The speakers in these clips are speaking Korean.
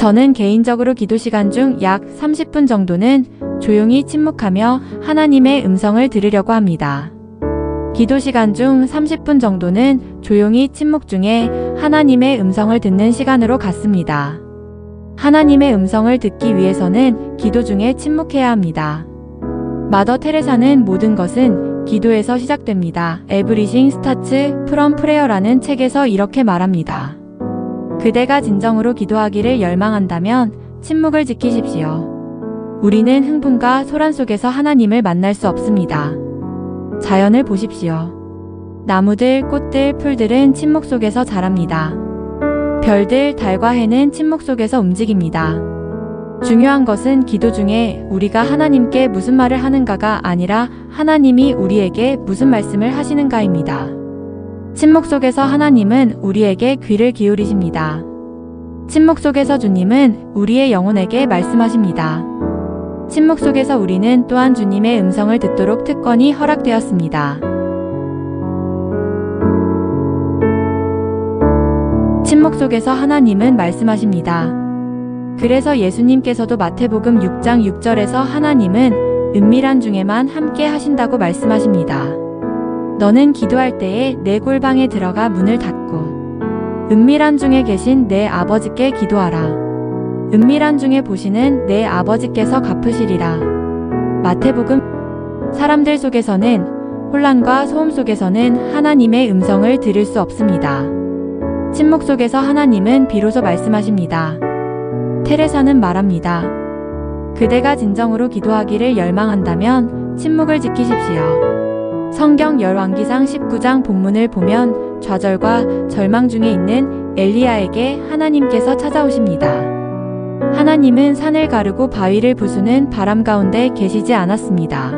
저는 개인적으로 기도 시간 중 약 30분 정도는 조용히 침묵하며 하나님의 음성을 들으려고 합니다. 기도 시간 중 30분 정도는 조용히 침묵 중에 하나님의 음성을 듣는 시간으로 갖습니다. 하나님의 음성을 듣기 위해서는 기도 중에 침묵해야 합니다. 마더 테레사는 모든 것은 기도에서 시작됩니다. Everything starts from prayer라는 책에서 이렇게 말합니다. 그대가 진정으로 기도하기를 열망한다면 침묵을 지키십시오. 우리는 흥분과 소란 속에서 하나님을 만날 수 없습니다. 자연을 보십시오. 나무들, 꽃들, 풀들은 침묵 속에서 자랍니다. 별들, 달과 해는 침묵 속에서 움직입니다. 중요한 것은 기도 중에 우리가 하나님께 무슨 말을 하는가가 아니라 하나님이 우리에게 무슨 말씀을 하시는가입니다. 침묵 속에서 하나님은 우리에게 귀를 기울이십니다. 침묵 속에서 주님은 우리의 영혼에게 말씀하십니다. 침묵 속에서 우리는 또한 주님의 음성을 듣도록 특권이 허락되었습니다. 침묵 속에서 하나님은 말씀하십니다. 그래서 예수님께서도 마태복음 6장 6절에서 하나님은 은밀한 중에만 함께 하신다고 말씀하십니다. 너는 기도할 때에 내 골방에 들어가 문을 닫고 은밀한 중에 계신 내 아버지께 기도하라. 은밀한 중에 보시는 내 아버지께서 갚으시리라. 마태복음. 사람들 속에서는 혼란과 소음 속에서는 하나님의 음성을 들을 수 없습니다. 침묵 속에서 하나님은 비로소 말씀하십니다. 테레사는 말합니다. 그대가 진정으로 기도하기를 열망한다면 침묵을 지키십시오. 성경 열왕기상 19장 본문을 보면 좌절과 절망 중에 있는 엘리야에게 하나님께서 찾아오십니다. 하나님은 산을 가르고 바위를 부수는 바람 가운데 계시지 않았습니다.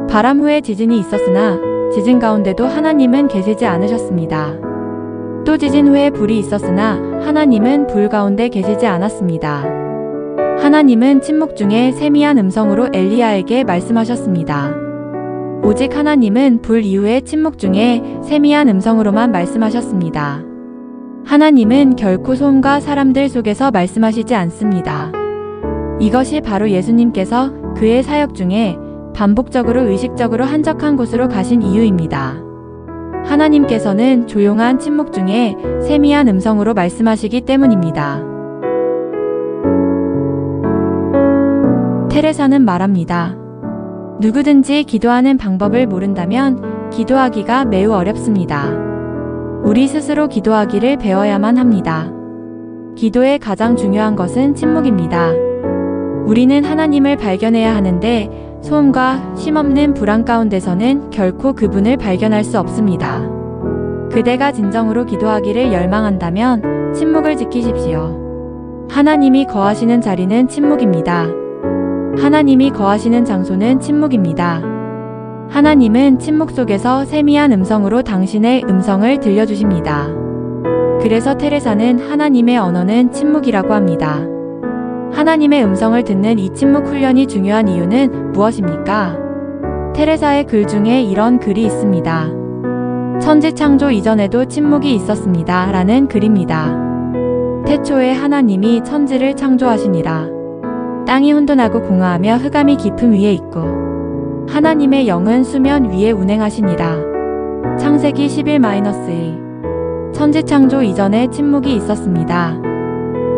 바람 후에 지진이 있었으나 지진 가운데도 하나님은 계시지 않으셨습니다. 또 지진 후에 불이 있었으나 하나님은 불 가운데 계시지 않았습니다. 하나님은 침묵 중에 세미한 음성으로 엘리야에게 말씀하셨습니다. 오직 하나님은 불 이후의 침묵 중에 세미한 음성으로만 말씀하셨습니다. 하나님은 결코 소음과 사람들 속에서 말씀하시지 않습니다. 이것이 바로 예수님께서 그의 사역 중에 반복적으로 의식적으로 한적한 곳으로 가신 이유입니다. 하나님께서는 조용한 침묵 중에 세미한 음성으로 말씀하시기 때문입니다. 테레사는 말합니다. 누구든지 기도하는 방법을 모른다면 기도하기가 매우 어렵습니다. 우리 스스로 기도하기를 배워야만 합니다. 기도의 가장 중요한 것은 침묵입니다. 우리는 하나님을 발견해야 하는데 소음과 쉼없는 불안 가운데서는 결코 그분을 발견할 수 없습니다. 그대가 진정으로 기도하기를 열망한다면 침묵을 지키십시오. 하나님이 거하시는 자리는 침묵입니다. 하나님이 거하시는 장소는 침묵입니다. 하나님은 침묵 속에서 세미한 음성으로 당신의 음성을 들려주십니다. 그래서 테레사는 하나님의 언어는 침묵이라고 합니다. 하나님의 음성을 듣는 이 침묵 훈련이 중요한 이유는 무엇입니까? 테레사의 글 중에 이런 글이 있습니다. 천지 창조 이전에도 침묵이 있었습니다. 라는 글입니다. 태초에 하나님이 천지를 창조하시니라. 땅이 혼돈하고 공허하며 흑암이 깊음 위에 있고 하나님의 영은 수면 위에 운행하시니라. 창세기 11-2. 천지 창조 이전에 침묵이 있었습니다.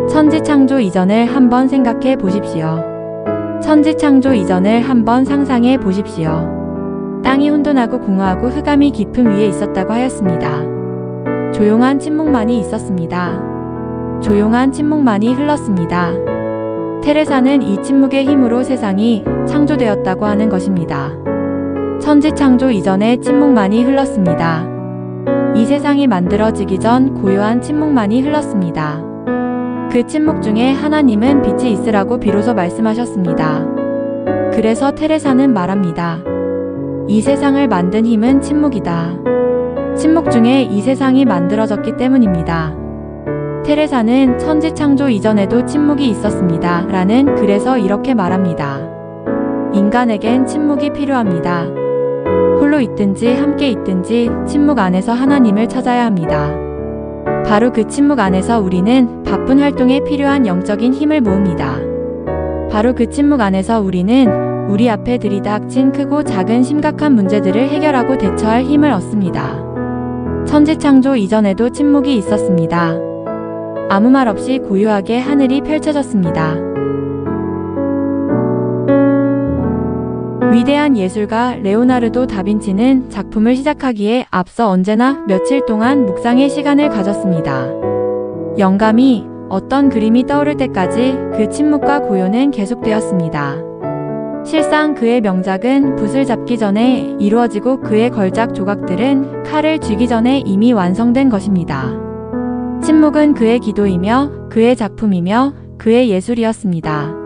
천지 창조 이전을 한번 생각해 보십시오. 천지 창조 이전을 한번 상상해 보십시오. 땅이 혼돈하고 공허하고 흑암이 깊음 위에 있었다고 하였습니다. 조용한 침묵만이 있었습니다. 조용한 침묵만이 흘렀습니다. 테레사는 이 침묵의 힘으로 세상이 창조되었다고 하는 것입니다. 천지 창조 이전에 침묵만이 흘렀습니다. 이 세상이 만들어지기 전 고요한 침묵만이 흘렀습니다. 그 침묵 중에 하나님은 빛이 있으라고 비로소 말씀하셨습니다. 그래서 테레사는 말합니다. 이 세상을 만든 힘은 침묵이다. 침묵 중에 이 세상이 만들어졌기 때문입니다. 테레사는 천지 창조 이전에도 침묵이 있었습니다. 라는 글에서 이렇게 말합니다. 인간에겐 침묵이 필요합니다. 홀로 있든지 함께 있든지 침묵 안에서 하나님을 찾아야 합니다. 바로 그 침묵 안에서 우리는 바쁜 활동에 필요한 영적인 힘을 모읍니다. 바로 그 침묵 안에서 우리는 우리 앞에 들이닥친 크고 작은 심각한 문제들을 해결하고 대처할 힘을 얻습니다. 천지창조 이전에도 침묵이 있었습니다. 아무 말 없이 고요하게 하늘이 펼쳐졌습니다. 위대한 예술가 레오나르도 다빈치는 작품을 시작하기에 앞서 언제나 며칠 동안 묵상의 시간을 가졌습니다. 영감이 어떤 그림이 떠오를 때까지 그 침묵과 고요는 계속되었습니다. 실상 그의 명작은 붓을 잡기 전에 이루어지고 그의 걸작 조각들은 칼을 쥐기 전에 이미 완성된 것입니다. 침묵은 그의 기도이며 그의 작품이며 그의 예술이었습니다.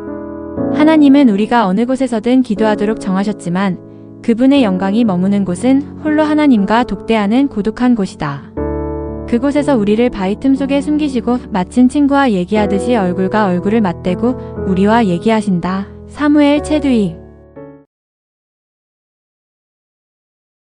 하나님은 우리가 어느 곳에서든 기도하도록 정하셨지만 그분의 영광이 머무는 곳은 홀로 하나님과 독대하는 고독한 곳이다. 그곳에서 우리를 바위 틈 속에 숨기시고 마친 친구와 얘기하듯이 얼굴과 얼굴을 맞대고 우리와 얘기하신다. 사무엘 체드윅